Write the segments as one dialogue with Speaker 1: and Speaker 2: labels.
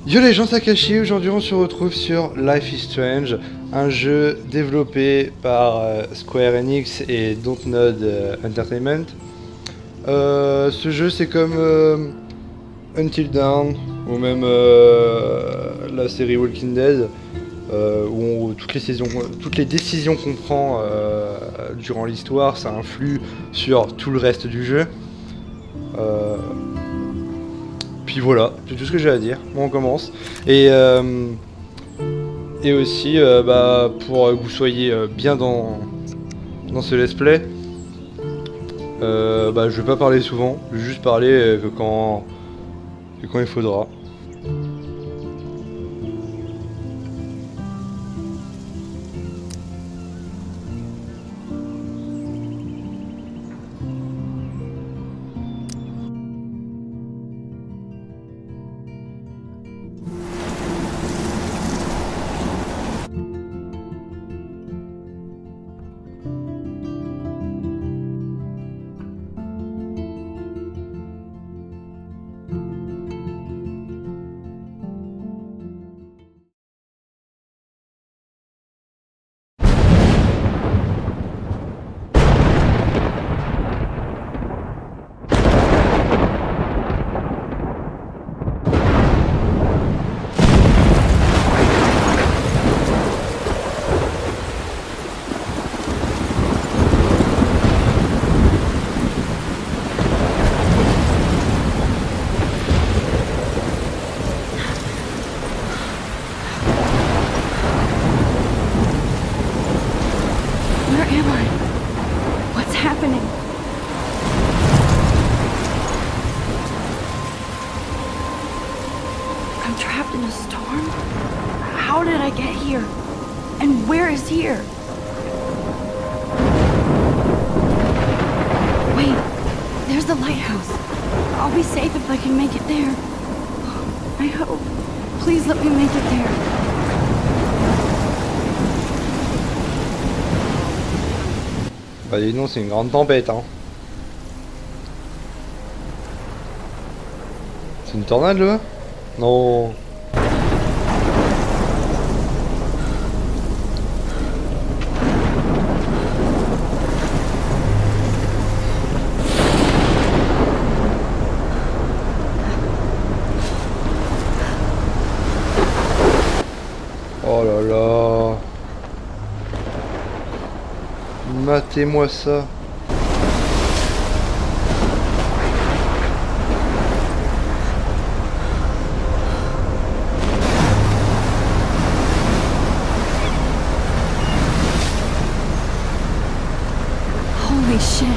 Speaker 1: Yo les gens Takashi, aujourd'hui on se retrouve sur Life is Strange, un jeu développé par Square Enix et Dontnod Entertainment. Ce jeu c'est comme Until Dawn ou même la série Walking Dead où toutes les décisions qu'on prend durant l'histoire ça influe sur tout le reste du jeu. Puis voilà, c'est tout ce que j'ai à dire. Bon, on commence. Et aussi, pour que vous soyez bien dans ce let's play, je vais pas parler souvent, je vais juste parler que quand il faudra.
Speaker 2: How did I get here? And where is here? Wait, there's the lighthouse. I'll be safe if I can make it there. I hope. Please let me make it there.
Speaker 1: Bah dis donc, c'est une grande tempête, hein. C'est une tornade là? Non. Oh là là. Matez-moi ça.
Speaker 2: Holy shit.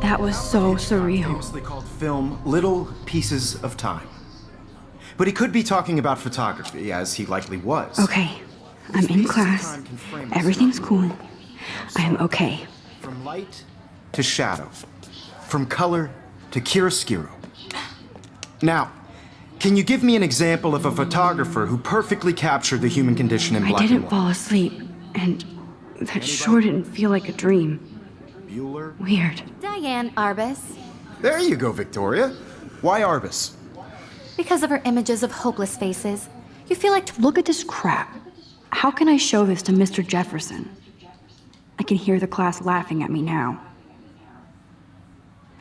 Speaker 2: That was so surreal.
Speaker 3: Famously called film Little Pieces of Time. But he could be talking about photography, as he likely was.
Speaker 2: Okay, I'm in class. Everything's cool. I'm okay.
Speaker 3: From light to shadow. From color to chiaroscuro. Now, can you give me an example of a photographer who perfectly captured the human condition in black and
Speaker 2: I didn't
Speaker 3: white?
Speaker 2: fall asleep, and that sure didn't feel like a dream.
Speaker 3: Bueller?
Speaker 2: Weird.
Speaker 4: Diane Arbus.
Speaker 3: There you go, Victoria. Why Arbus?
Speaker 4: Because of her images of hopeless faces. You feel like
Speaker 2: Look at this crap. How can I show this to Mr. Jefferson? I can hear the class laughing at me now.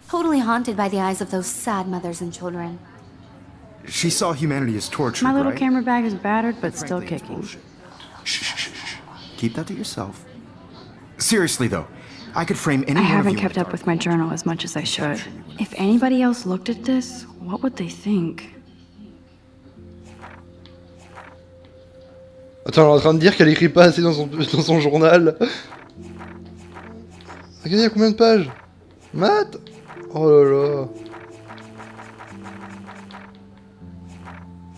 Speaker 4: totally haunted by the eyes of those sad mothers and children.
Speaker 3: She saw humanity as torture,
Speaker 2: My little
Speaker 3: right?
Speaker 2: camera bag is battered, but still
Speaker 3: Frankly, it's
Speaker 2: kicking.
Speaker 3: bullshit. Shh, shh, shh, shh. Keep that to yourself. Seriously, though, I could frame any
Speaker 2: I
Speaker 3: one of
Speaker 2: haven't
Speaker 3: you
Speaker 2: kept
Speaker 3: in
Speaker 2: up
Speaker 3: the
Speaker 2: with
Speaker 3: dark.
Speaker 2: my journal as much as I should. If anybody else looked at this, what would they think?
Speaker 1: Attends, elle est en train de dire qu'elle écrit pas assez dans son journal. Regardez, il y a combien de pages? Matt? Oh là là.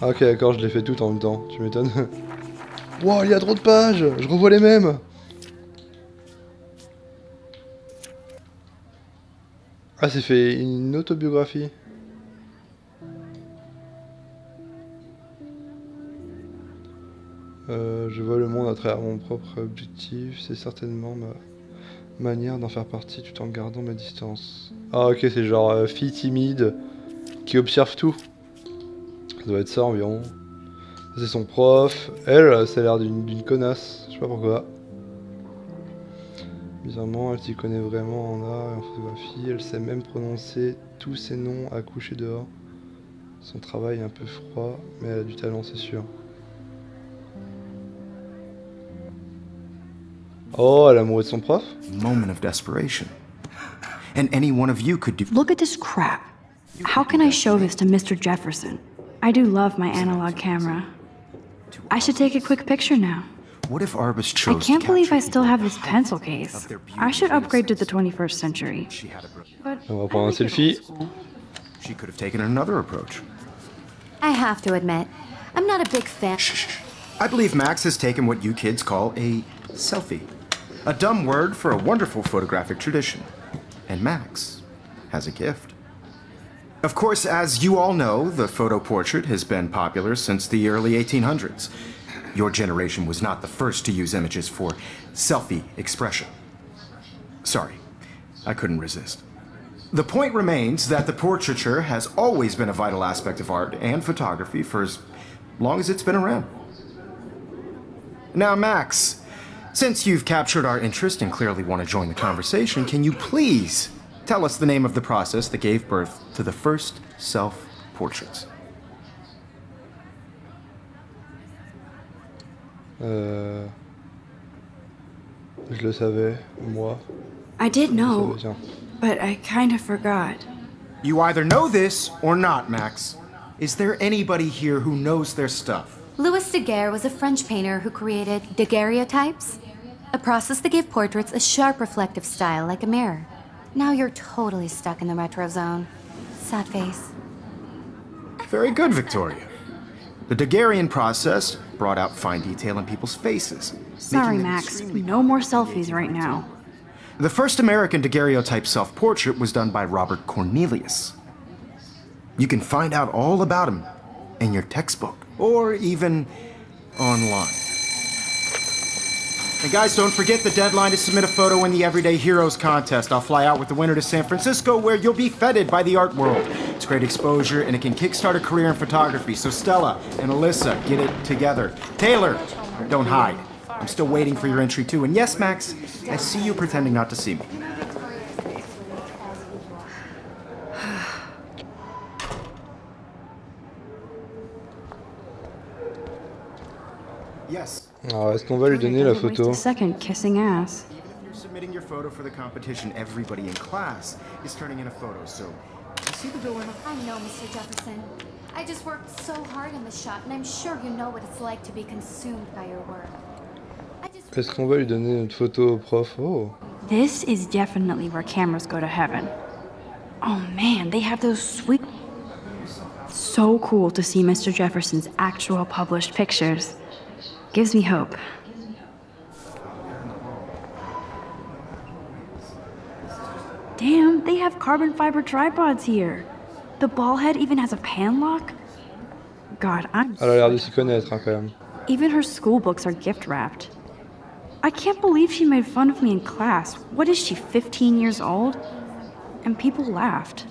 Speaker 1: Ah, ok, d'accord, je l'ai fait tout en même temps, tu m'étonnes. Wow, il y a trop de pages, je revois les mêmes. Ah, c'est fait une autobiographie. Je vois le monde à travers mon propre objectif. C'est certainement ma manière d'en faire partie tout en gardant ma distance. Ah ok, c'est genre fille timide qui observe tout. Ça doit être ça environ. C'est son prof. Elle, ça a l'air d'une connasse. Je sais pas pourquoi. Bizarrement, elle s'y connaît vraiment en art et en photographie. Elle sait même prononcer tous ses noms à coucher dehors. Son travail est un peu froid, mais elle a du talent, c'est sûr. Oh, elle est amoureuse de son prof?
Speaker 3: Moment of desperation. And any one of you could do.
Speaker 2: Look at this crap. How can I show this to Mr. Jefferson? I do love my analog camera. I should take a quick picture now.
Speaker 3: What if Arbus
Speaker 2: I
Speaker 3: chose
Speaker 2: can't
Speaker 3: to
Speaker 2: believe I
Speaker 3: capture
Speaker 2: still have
Speaker 3: people
Speaker 2: this pencil case. I should upgrade to the 21st century.
Speaker 3: she had a brilliant-
Speaker 2: But
Speaker 1: On va
Speaker 2: I
Speaker 1: prendre un
Speaker 2: like it old
Speaker 1: selfie.
Speaker 2: school.
Speaker 3: She could have taken another approach.
Speaker 4: I have to admit, I'm not a big fan.
Speaker 3: Shh, shh, shh. I believe Max has taken what you kids call a selfie. A dumb word for a wonderful photographic tradition. And Max has a gift. Of course, as you all know, the photo portrait has been popular since the early 1800s. Your generation was not the first to use images for selfie expression. Sorry, I couldn't resist. The point remains that the portraiture has always been a vital aspect of art and photography for as long as it's been around. Now, Max, since you've captured our interest and clearly want to join the conversation, can you please tell us the name of the process that gave birth to the first self-portraits?
Speaker 1: Je le savais, moi.
Speaker 2: I did
Speaker 1: Je le
Speaker 2: know,
Speaker 1: savais, tiens.
Speaker 2: but I kind of forgot.
Speaker 3: You either know this or not, Max. Is there anybody here who knows their stuff?
Speaker 4: Louis Daguerre was a French painter who created daguerreotypes, a process that gave portraits a sharp reflective style like a mirror. Now you're totally stuck in the retro zone. Sad face.
Speaker 3: Very good, Victoria. The Daguerrean process brought out fine detail in people's faces.
Speaker 2: Sorry,
Speaker 3: making them
Speaker 2: Max.
Speaker 3: extremely
Speaker 2: No more selfies right now.
Speaker 3: The first American daguerreotype self-portrait was done by Robert Cornelius. You can find out all about him in your textbook, or even online. And guys, don't forget the deadline to submit a photo in the Everyday Heroes contest. I'll fly out with the winner to San Francisco, where you'll be feted by the art world. It's great exposure, and it can kickstart a career in photography. So Stella and Alyssa, get it together. Taylor, don't hide. I'm still waiting for your entry too. And yes, Max, I see you pretending not to see me. Yes.
Speaker 1: Alors, est-ce qu'on va lui donner la
Speaker 2: Waste
Speaker 1: photo?
Speaker 2: a second kissing ass.
Speaker 3: Even if you're submitting your photo for the competition, everybody in class is turning in a photo. So, you see the dilemma?
Speaker 4: I know, Mr. Jefferson. I just worked so hard on the shot, and I'm sure you know what it's like to be consumed by your work. I just
Speaker 1: Est-ce qu'on va lui donner notre photo au prof? Oh.
Speaker 2: This is definitely where cameras go to heaven. Oh man, they have those sweet... So cool to see Mr. Jefferson's actual published pictures. Gives me hope. Damn, they have carbon fiber tripods here. The ball head even has a pan lock. God, I'm
Speaker 1: Elle a l'air de s'y connaître hein, quand même.
Speaker 2: Even her school books are gift wrapped. I can't believe she made fun of me in class. What is she, 15 years old? And people laughed.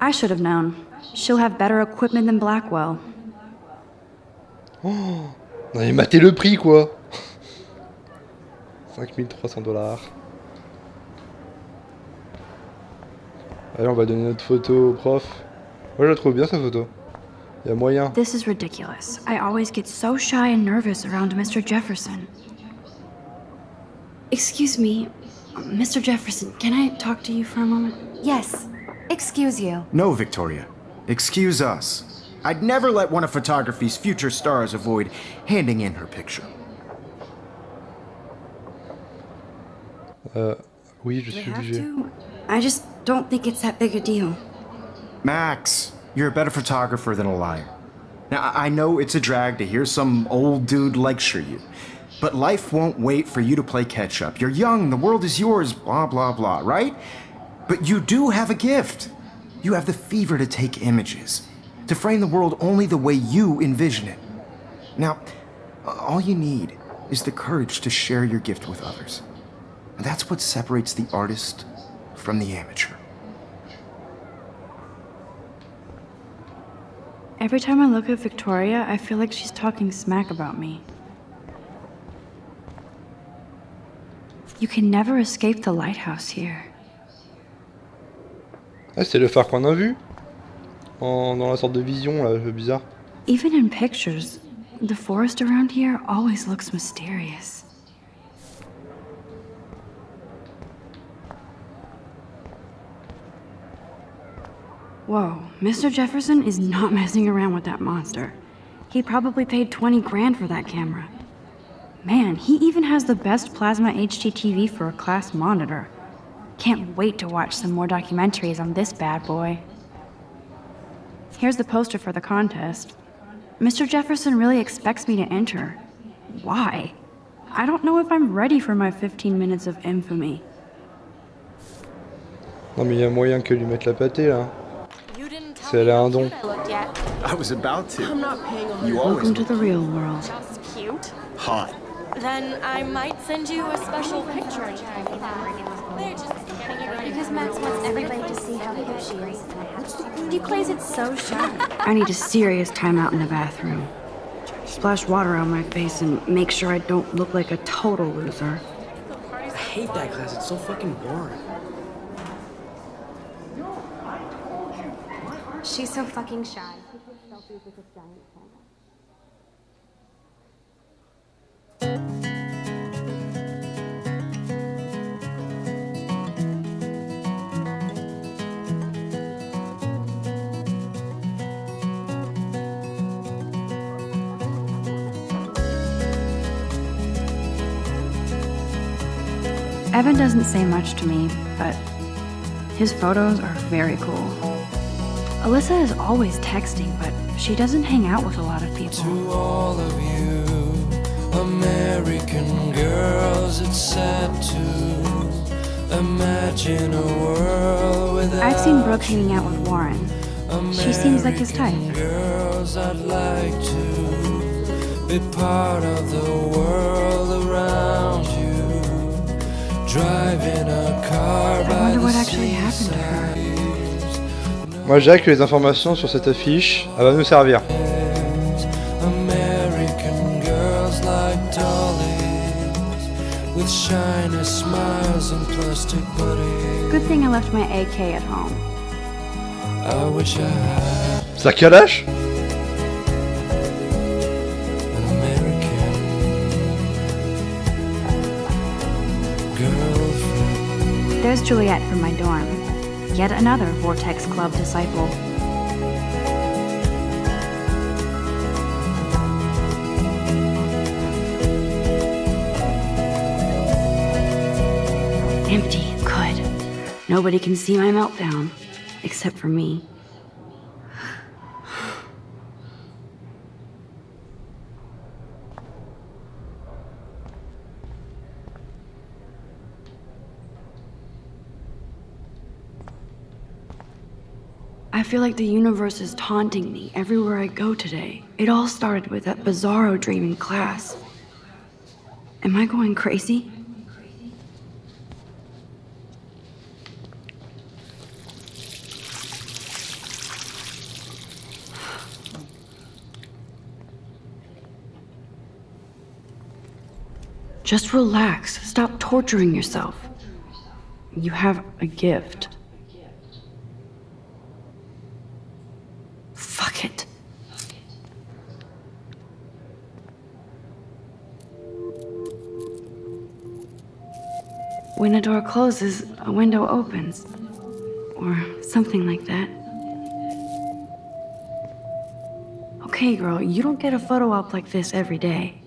Speaker 2: I should have known. She'll have better equipment than Blackwell.
Speaker 1: Non mais matez le prix quoi. 5300 $. Allez, on va donner notre photo au prof. Moi je la trouve bien sa photo. Il y a moyen.
Speaker 2: This is ridiculous. I always get so shy and nervous around Mr. Jefferson. Excuse me, Mr. Jefferson, can I talk to you for a moment?
Speaker 4: yes, excuse you.
Speaker 3: No, Victoria. Excuse us. I'd never let one of photography's future stars avoid handing in her picture.
Speaker 1: Oui, je
Speaker 2: Do
Speaker 1: suis
Speaker 2: they have
Speaker 1: obligé.
Speaker 2: to? I just don't think it's that big a deal.
Speaker 3: Max, you're a better photographer than a liar. Now, I know it's a drag to hear some old dude lecture you, but life won't wait for you to play catch up. You're young, the world is yours, blah, blah, blah, right? But you do have a gift. You have the fever to take images, to frame the world only the way you envision it. Now, All you need is the courage to share your gift with others. And that's what separates the artist from the amateur.
Speaker 2: Every time I look at Victoria, I feel like she's talking smack about me. You can never escape the lighthouse here.
Speaker 1: Ah, c'est le phare qu'on a vu dans la sorte de vision, là, bizarre.
Speaker 2: Even in pictures, the forest around here always looks mysterious. Whoa, Mr. Jefferson is not messing around with that monster. He probably paid 20 grand for that camera. Man, he even has the best plasma HDTV for a class monitor. Can't wait to watch some more documentaries on this bad boy. Here's the poster for the contest. Mr. Jefferson really expects me to enter. Why? I don't know if I'm ready for my 15 minutes of infamy.
Speaker 1: Non mais il y a moyen que lui mette la pâtée là. Si elle a un don.
Speaker 3: I was about to.
Speaker 5: I'm not paying on
Speaker 3: You always
Speaker 2: Welcome to the real world.
Speaker 5: Just cute.
Speaker 3: hot.
Speaker 5: Then I might send you a special picture. They're just getting it ready.
Speaker 4: Because Max wants everybody to see how hip she is. Duclay's it's so shy.
Speaker 2: I need a serious timeout in the bathroom. Splash water on my face and make sure I don't look like a total loser.
Speaker 6: I hate that class, it's so fucking boring.
Speaker 4: She's so fucking shy.
Speaker 2: Evan doesn't say much to me, but his photos are very cool. Alyssa is always texting, but she doesn't hang out with a lot of people.
Speaker 7: To all of you American girls, it's sad to imagine a world without
Speaker 2: I've seen Brooke hanging out with Warren. She seems like his type.
Speaker 7: girls. I'd like to be part of the world around you. Driving a car
Speaker 2: I
Speaker 7: by
Speaker 2: wonder
Speaker 7: the
Speaker 2: what actually happened to her.
Speaker 7: seaside.
Speaker 1: Moi je dirais que les informations sur cette affiche, elle va nous servir.
Speaker 7: American girls like dollies with shiny smiles and plastic bodies.
Speaker 2: Good thing I left my AK at home.
Speaker 7: I wish I had
Speaker 1: Ça calache?
Speaker 7: an American girlfriend.
Speaker 2: There's Juliet from my dorm. Yet another Vortex Club disciple. Empty, good. Nobody can see my meltdown, except for me. I feel like the universe is taunting me everywhere I go today. It all started with that bizarro dream in class. Am I going crazy? Just relax. Stop torturing yourself. You have a gift. Fuck it. When a door closes, a window opens. Or something like that. Okay, girl, you don't get a photo op like this every day.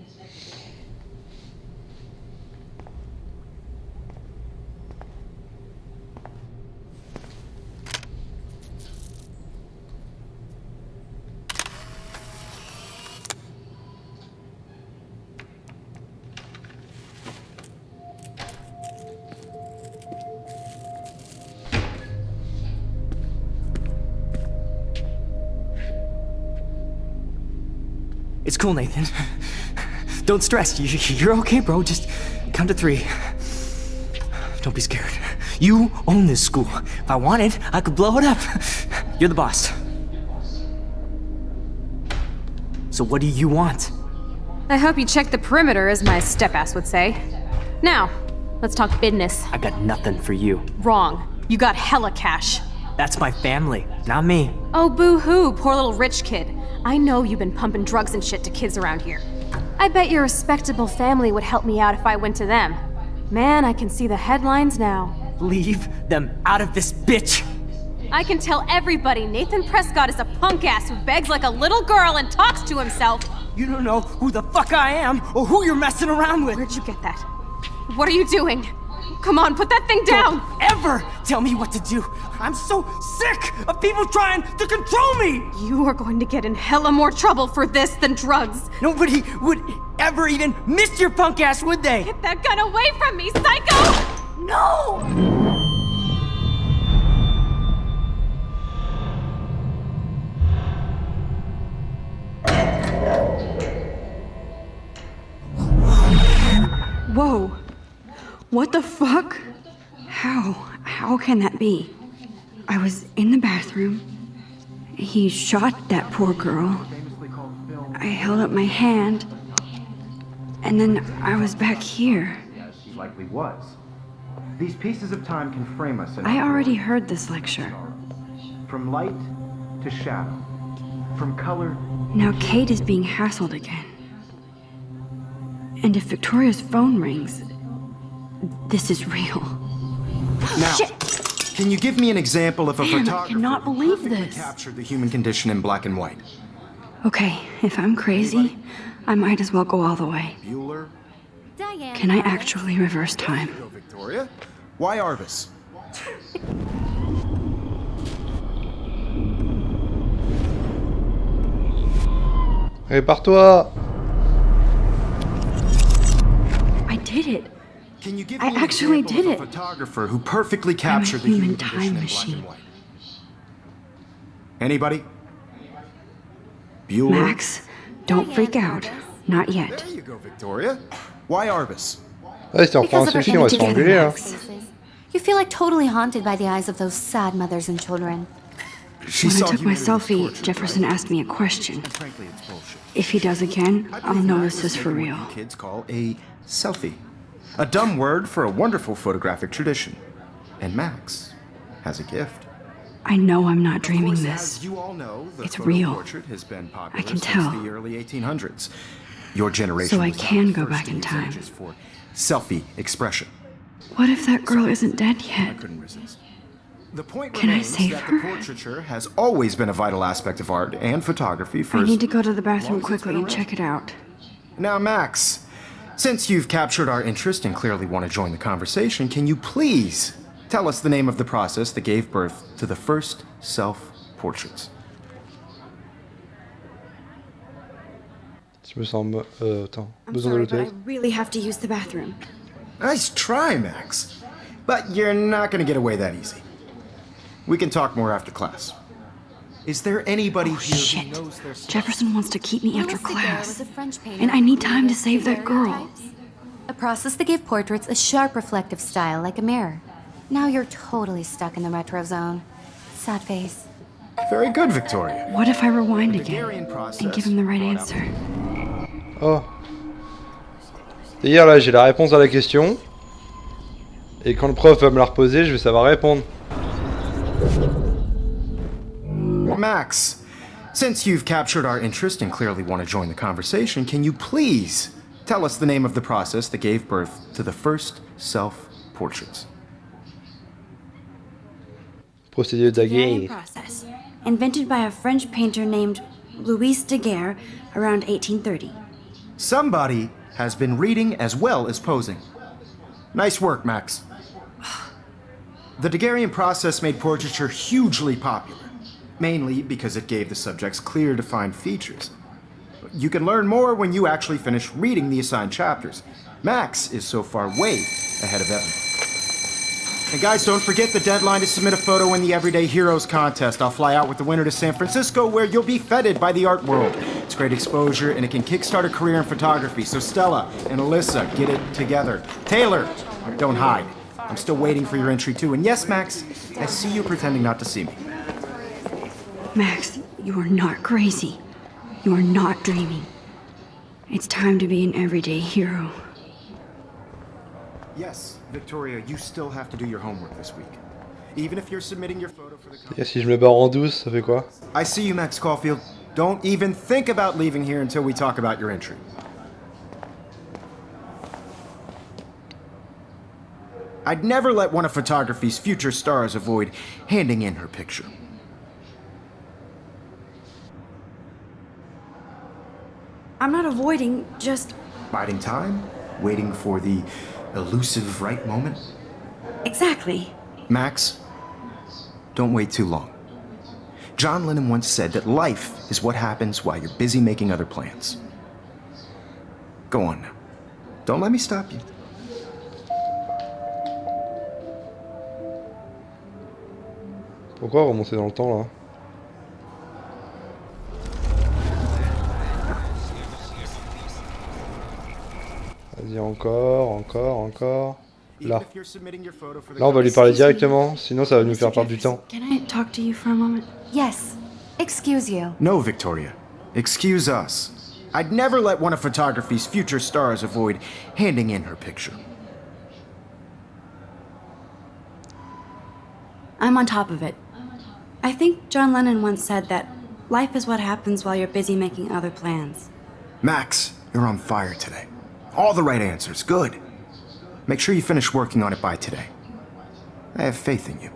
Speaker 6: It's cool, Nathan. Don't stress. You're okay, bro. Just count to 3. Don't be scared. You own this school. If I wanted, I could blow it up. You're the boss. So what do you want?
Speaker 8: I hope you checked the perimeter, as my step-ass would say. Now, let's talk business.
Speaker 6: I got nothing for you.
Speaker 8: Wrong. You got hella cash.
Speaker 6: That's my family, not me.
Speaker 8: Oh, boo-hoo, poor little rich kid. I know you've been pumping drugs and shit to kids around here. I bet your respectable family would help me out if I went to them. Man, I can see the headlines now.
Speaker 6: Leave them out of this bitch!
Speaker 8: I can tell everybody Nathan Prescott is a punk ass who begs like a little girl and talks to himself.
Speaker 6: You don't know who the fuck I am or who you're messing around with.
Speaker 8: Where'd you get that? What are you doing? Come on, put that thing down!
Speaker 6: Don't ever tell me what to do. I'm so sick of people trying to control me!
Speaker 8: You are going to get in hella more trouble for this than drugs.
Speaker 6: Nobody would ever even miss your punk ass, would they?
Speaker 8: Get that gun away from me, psycho! No!
Speaker 2: Whoa. What the fuck? How can that be? I was in the bathroom. He shot that poor girl. I held up my hand. And then I was back here.
Speaker 3: He likely was. These pieces of time can frame us in
Speaker 2: I already heard this lecture.
Speaker 3: from light to shadow, from color.
Speaker 2: Now Kate is being hassled again. And if Victoria's phone rings, this is real.
Speaker 3: Now,
Speaker 2: Shit!
Speaker 3: can you give me an example of a
Speaker 2: Man, I
Speaker 3: photographer
Speaker 2: cannot
Speaker 3: who
Speaker 2: believe
Speaker 3: perfectly
Speaker 2: this.
Speaker 3: captured the human condition in black and white?
Speaker 2: Okay, if I'm crazy, I might as well go all the way.
Speaker 3: Bueller?
Speaker 4: Diane.
Speaker 2: Can I actually reverse time?
Speaker 3: Go, Victoria. Why Arvis?
Speaker 1: Répare-toi!
Speaker 2: I did it.
Speaker 3: Can you give
Speaker 2: I
Speaker 3: me an
Speaker 2: actually
Speaker 3: example
Speaker 2: did
Speaker 3: of a
Speaker 2: it.
Speaker 3: photographer who perfectly captured the
Speaker 2: human
Speaker 3: human
Speaker 2: time
Speaker 3: condition in black
Speaker 2: machine.
Speaker 3: and white? Anybody? Bueller?
Speaker 2: Max, don't freak out. Not yet.
Speaker 3: There you go, Victoria. Why Arvis?
Speaker 1: Ouais, c'était en
Speaker 4: Because of
Speaker 1: français
Speaker 4: our
Speaker 1: aussi, on va se faire
Speaker 4: together
Speaker 1: engueuler, hein.
Speaker 4: faces. You feel like totally haunted by the eyes of those sad mothers and children.
Speaker 3: She
Speaker 2: When I
Speaker 3: saw
Speaker 2: took my
Speaker 3: humanity as
Speaker 2: selfie,
Speaker 3: torture,
Speaker 2: Jefferson
Speaker 3: right?
Speaker 2: asked me a question.
Speaker 3: And frankly, it's bullshit.
Speaker 2: If he does again,
Speaker 3: I
Speaker 2: I'll
Speaker 3: believe
Speaker 2: know
Speaker 3: Max
Speaker 2: this
Speaker 3: was
Speaker 2: is for
Speaker 3: making
Speaker 2: real.
Speaker 3: what you kids call a selfie. A dumb word for a wonderful photographic tradition. And Max has a gift.
Speaker 2: I know I'm not
Speaker 3: Of
Speaker 2: dreaming
Speaker 3: course,
Speaker 2: this.
Speaker 3: as you all know, the
Speaker 2: It's
Speaker 3: photo
Speaker 2: real.
Speaker 3: portrait has been popular
Speaker 2: I can
Speaker 3: since
Speaker 2: tell.
Speaker 3: the early 1800s. Your generation
Speaker 2: So I
Speaker 3: was not
Speaker 2: can
Speaker 3: the
Speaker 2: go
Speaker 3: first
Speaker 2: back
Speaker 3: to
Speaker 2: in
Speaker 3: use
Speaker 2: time.
Speaker 3: images for selfie expression.
Speaker 2: What if that girl isn't dead
Speaker 3: I
Speaker 2: yet?
Speaker 3: couldn't resist. The point
Speaker 2: Can I
Speaker 3: remains
Speaker 2: save
Speaker 3: that
Speaker 2: her?
Speaker 3: the portraiture has always been a vital aspect of art and photography for
Speaker 2: I
Speaker 3: as
Speaker 2: need to go to the
Speaker 3: long
Speaker 2: bathroom
Speaker 3: as it's
Speaker 2: quickly
Speaker 3: been
Speaker 2: and
Speaker 3: around.
Speaker 2: check it out.
Speaker 3: Now, Max, since you've captured our interest and clearly want to join the conversation, can you please tell us the name of the process that gave birth to the first self-portraits?
Speaker 1: Je me sens... attends.
Speaker 2: I'm
Speaker 1: Besoin
Speaker 2: sorry,
Speaker 1: de
Speaker 2: but I
Speaker 1: l'autre.
Speaker 2: really have to use the bathroom.
Speaker 3: Nice try, Max. But you're not going to get away that easy. We can talk more after class. Is there anybody
Speaker 2: Oh,
Speaker 3: here
Speaker 2: shit.
Speaker 3: who knows their stuff?
Speaker 2: Jefferson wants to keep me after
Speaker 4: Louis Daguerre was
Speaker 2: class.
Speaker 4: a French painter
Speaker 2: And I need
Speaker 4: who
Speaker 2: time to
Speaker 4: created
Speaker 2: save that girl.
Speaker 4: daguerreotypes, a process that gave portraits a sharp reflective style like a mirror. Now you're totally stuck in the retro zone. Sad face.
Speaker 3: Very good, Victoria.
Speaker 2: What if I rewind
Speaker 3: The
Speaker 2: again
Speaker 3: Daguerrean process
Speaker 2: and give him the right
Speaker 3: brought out-
Speaker 2: answer?
Speaker 1: Oh. C'est-à-dire là, j'ai la réponse à la question. Et quand le prof va me la reposer, je vais savoir répondre.
Speaker 3: Max, since you've captured our interest and clearly want to join the conversation, can you please tell us the name of the process that gave birth to the first self-portraits?
Speaker 1: Procédé
Speaker 2: Daguerrean
Speaker 1: Daguerre.
Speaker 2: process, invented by a French painter named Louis Daguerre around 1830.
Speaker 3: Somebody has been reading as well as posing. Nice work, Max. The Daguerrean process made portraiture hugely popular, mainly because it gave the subjects clear, defined features. You can learn more when you actually finish reading the assigned chapters. Max is so far way ahead of Evan. And guys, don't forget the deadline to submit a photo in the Everyday Heroes contest. I'll fly out with the winner to San Francisco, where you'll be feted by the art world. It's great exposure, and it can kickstart a career in photography. So Stella and Alyssa, get it together. Taylor, don't hide. I'm still waiting for your entry too. And yes, Max, I see you pretending not to see me.
Speaker 2: Max, you are not crazy. You are not dreaming. It's time to be an everyday hero.
Speaker 3: Yes, Victoria, you still have to do your homework this week. Even if you're submitting your photo for the contest.
Speaker 1: Et si je me barre en douce, ça fait quoi?
Speaker 3: I see you, Max Caulfield. Don't even think about leaving here until we talk about your entry. I'd never let one of photography's future stars avoid handing in her picture.
Speaker 2: I'm not avoiding, just...
Speaker 3: Biding time, waiting for the elusive right moment.
Speaker 2: Exactly.
Speaker 3: Max, don't wait too long. John Lennon once said that life is what happens while you're busy making other plans. Go on now. Don't let me stop you.
Speaker 1: Pourquoi remonter dans le temps là? Vas-y, encore. Là. Là, on va lui parler directement, sinon ça va nous faire perdre du temps.
Speaker 2: Can I talk to you for a moment?
Speaker 4: Yes. Excuse you.
Speaker 3: No, Victoria. Excuse us. I'd never let one of photography's future stars avoid handing in her picture.
Speaker 2: I'm on top of it. I think John Lennon once said that life is what happens while you're busy making other plans.
Speaker 3: Max, you're on fire today. All the right answers. Good. Make sure you finish working on it by today. I have faith in you.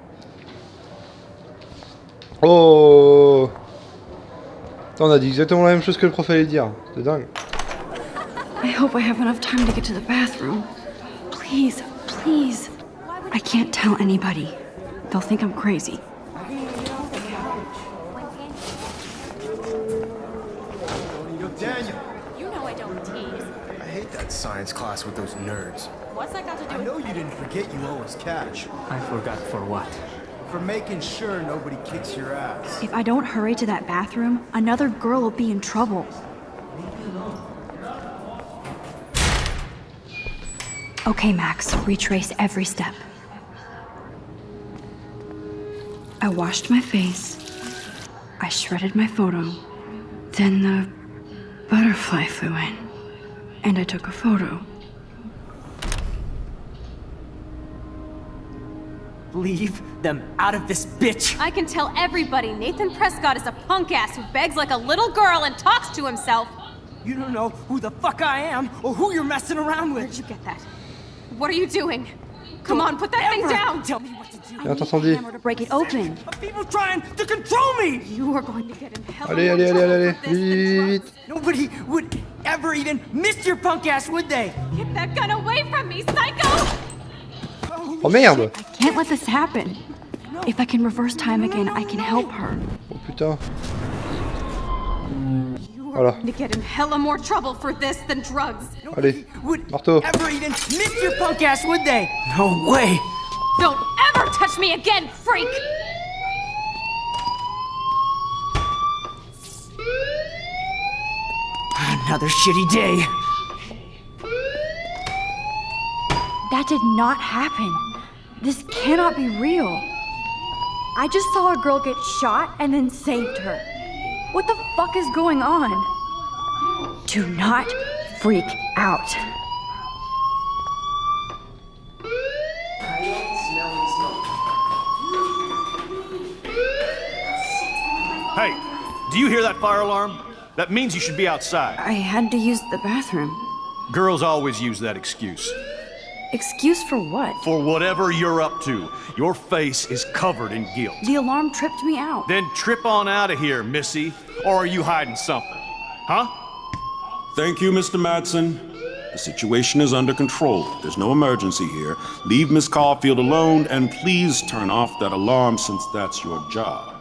Speaker 1: Oh! Attends, on a dit exactement la même chose que le prof allait dire. C'est dingue.
Speaker 2: I hope I have enough time to get to the bathroom. Please, please. I can't tell anybody. They'll think I'm crazy.
Speaker 3: Daniel!
Speaker 5: You know I don't tease.
Speaker 3: I hate that science class with those nerds.
Speaker 5: What's that got to do
Speaker 3: I
Speaker 5: with...
Speaker 3: know you didn't forget you owe us cash.
Speaker 6: I forgot for what?
Speaker 3: For making sure nobody kicks your ass.
Speaker 2: If I don't hurry to that bathroom, another girl will be in trouble. Okay, Max, retrace every step. I washed my face. I shredded my photo. Then the butterfly flew in, and I took a photo.
Speaker 6: Leave them out of this bitch!
Speaker 8: I can tell everybody Nathan Prescott is a punk ass who begs like a little girl and talks to himself.
Speaker 6: You don't know who the fuck I am or who you're messing around with.
Speaker 8: Where'd you get that? What are you doing? Come on, put that thing down!
Speaker 6: Tell me what to do.
Speaker 1: Viens, t'entendis?
Speaker 2: Hammer to break it open.
Speaker 6: Of people trying to control me!
Speaker 8: You are going to get in hell.
Speaker 1: Allez, vite!
Speaker 6: Nobody would ever even miss your punk ass, would they?
Speaker 8: Get that gun away from me, psycho!
Speaker 1: Oh merde!
Speaker 2: I can't let this happen. If I can reverse time again, I can help her.
Speaker 1: Oh putain.
Speaker 8: You are
Speaker 1: Voilà.
Speaker 8: going to get in hella more trouble for this than drugs.
Speaker 1: Allez,
Speaker 6: Would
Speaker 1: marteau.
Speaker 6: ever even miss your punk ass, would they? No way!
Speaker 8: Don't ever touch me again, freak!
Speaker 6: Another shitty day.
Speaker 2: That did not happen. This cannot be real. I just saw a girl get shot and then saved her. What the fuck is going on? Do not freak out.
Speaker 9: Hey, do you hear that fire alarm? That means you should be outside.
Speaker 2: I had to use the bathroom.
Speaker 9: Girls always use that excuse.
Speaker 2: Excuse for what?
Speaker 9: For whatever you're up to, your face is covered in guilt.
Speaker 2: The alarm tripped me out.
Speaker 9: Then trip on out of here, missy. Or are you hiding something? Huh?
Speaker 10: Thank you, Mr. Madsen. The situation is under control. There's no emergency here. Leave Miss Caulfield alone, and please turn off that alarm since that's your job.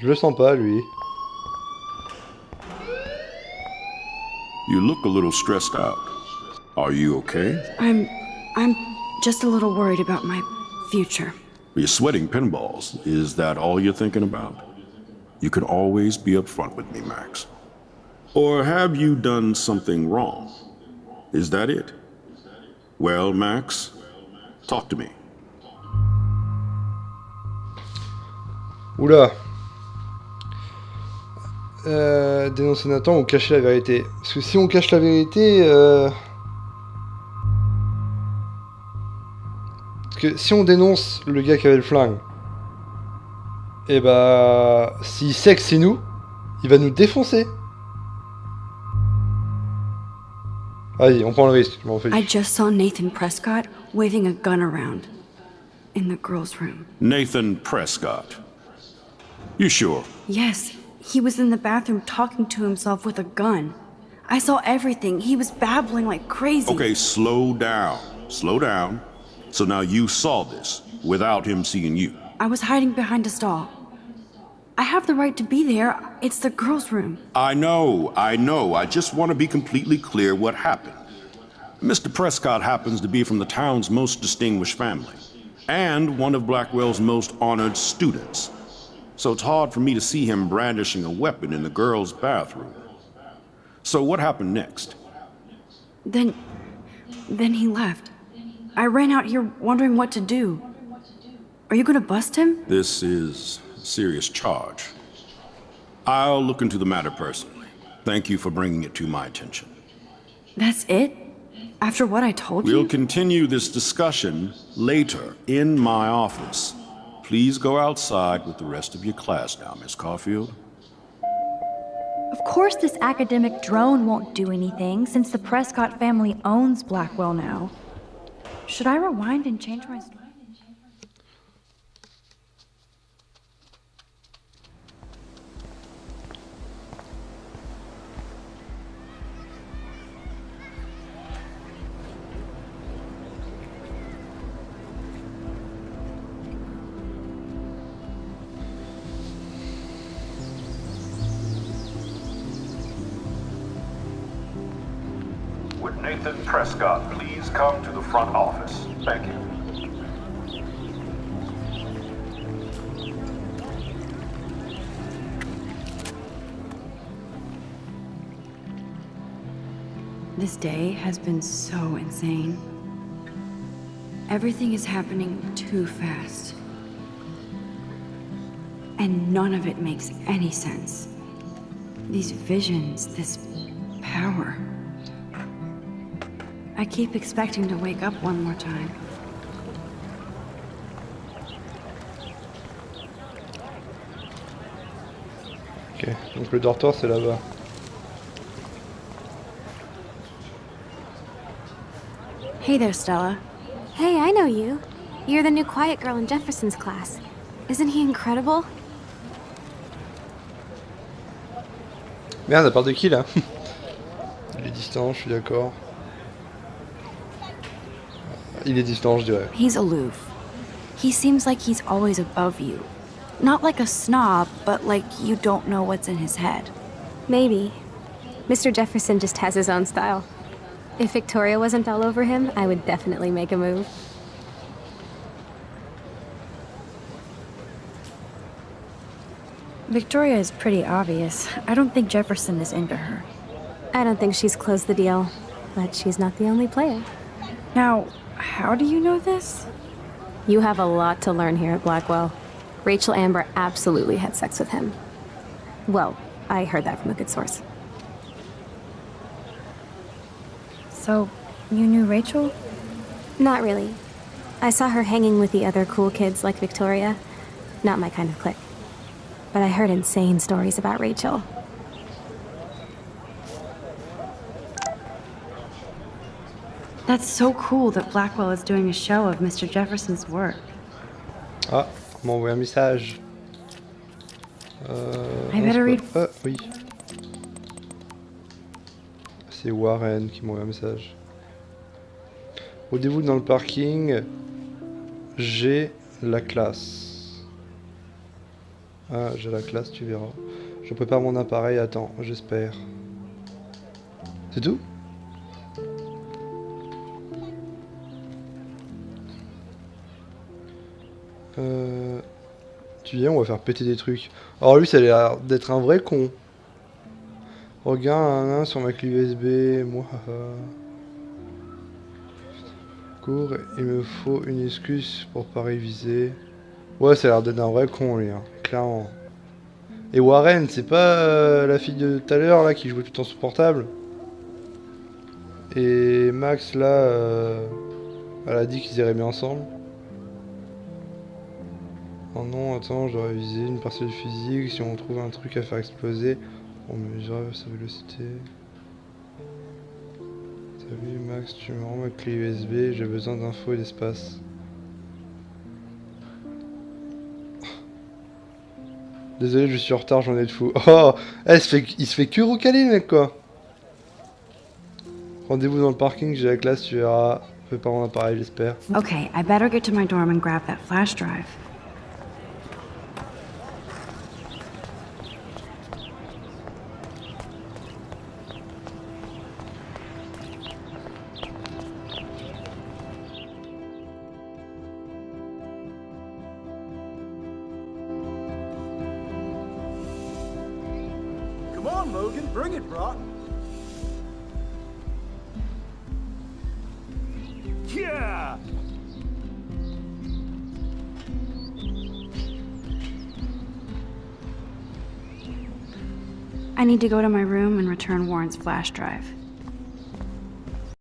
Speaker 1: Je le sens pas, lui.
Speaker 10: You look a little stressed out. Are you okay?
Speaker 2: I'm just a little worried about my future.
Speaker 10: You're sweating pinballs. Is that all you're thinking about? You can always be upfront with me, Max. Or have you done something wrong? Is that it? Well, Max, talk to me.
Speaker 1: Oula. Dénoncer Nathan ou cacher la vérité. Parce que si on cache la vérité... Parce que si on dénonce le gars qui avait le flingue, et bah... S'il sait que c'est nous, il va nous défoncer. Vas-y, on prend le risque, je m'en fais.
Speaker 2: I just saw Nathan Prescott waving a gun around in the girls' room.
Speaker 10: Nathan Prescott. You sure?
Speaker 2: Yes, he was in the bathroom talking to himself with a gun. I saw everything. He was babbling like crazy.
Speaker 10: Okay, slow down. Slow down. So now you saw this without him seeing you.
Speaker 2: I was hiding behind a stall. I have the right to be there. It's the girls' room.
Speaker 10: I know. I just want to be completely clear what happened. Mr. Prescott happens to be from the town's most distinguished family, and one of Blackwell's most honored students. So it's hard for me to see him brandishing a weapon in the girls' bathroom. So what happened next?
Speaker 2: Then he left. I ran out here wondering what to do. Are you gonna bust him?
Speaker 10: This is a serious charge. I'll look into the matter personally. Thank you for bringing it to my attention.
Speaker 2: That's it? After what I told you?
Speaker 10: We'll continue this discussion later in my office. Please go outside with the rest of your class now, Miss Caulfield.
Speaker 11: Of course this academic drone won't do anything, since the Prescott family owns Blackwell now. Should I rewind and change my story?
Speaker 10: Would Nathan Prescott please come to the front office? Thank you.
Speaker 2: This day has been so insane. Everything is happening too fast. And none of it makes any sense. These visions, this power. I keep expecting to wake up one more time.
Speaker 1: Ok, donc le dortoir c'est là-bas.
Speaker 2: Hey there, Stella.
Speaker 8: Hey, I know you. You're the new quiet girl in Jefferson's class. Isn't he incredible?
Speaker 1: Merde, à part de qui là? Il est distant, je suis d'accord. Il est distant, je dirais.
Speaker 2: He's aloof. He seems like he's always above you. Not like a snob, but like you don't know what's in his head.
Speaker 8: Maybe. Mr. Jefferson just has his own style. If Victoria wasn't all over him, I would definitely make a move.
Speaker 11: Victoria is pretty obvious. I don't think Jefferson is into her.
Speaker 8: I don't think she's closed the deal, but she's not the only player.
Speaker 11: Now, how do you know this?
Speaker 8: You have a lot to learn here at Blackwell. Rachel Amber absolutely had sex with him. Well, I heard that from a good source.
Speaker 11: So, you knew Rachel?
Speaker 8: Not really. I saw her hanging with the other cool kids like Victoria. Not my kind of clique. But I heard insane stories about Rachel.
Speaker 2: That's so cool that Blackwell is doing a show of Mr. Jefferson's work.
Speaker 1: Ah, on m'a envoyé un message.
Speaker 2: I better read.
Speaker 1: Ah, oui. C'est Warren qui m'a envoyé un message. Rendez-vous dans le parking. J'ai la classe. Ah, j'ai la classe, tu verras. Je prépare mon appareil, attends, j'espère. C'est tout? Tu viens, on va faire péter des trucs. Alors lui, ça a l'air d'être un vrai con. Regarde un sur ma clé USB, moi. Cours, il me faut une excuse pour pas réviser. Ouais, ça a l'air d'être un vrai con, lui, hein, clairement. Et Warren, c'est pas la fille de tout à l'heure, là, qui jouait tout le temps sur portable? Et Max, là, elle a dit qu'ils iraient bien ensemble. Oh non, attends, je dois réviser une partie de physique. Si on trouve un truc à faire exploser, on mesurera sa vélocité. Salut Max, tu me rends ma clé USB, j'ai besoin d'infos et d'espace. Désolé, je suis en retard, j'en ai de fou. Oh, il se fait que recaler, mec, quoi. Rendez-vous dans le parking, j'ai la classe, tu verras. Prépare mon appareil, j'espère.
Speaker 2: Okay, I better get to my dorm and grab that flash drive.
Speaker 9: Come on, Logan, bring it, bro. Yeah!
Speaker 2: I need to go to my room and return Warren's flash drive.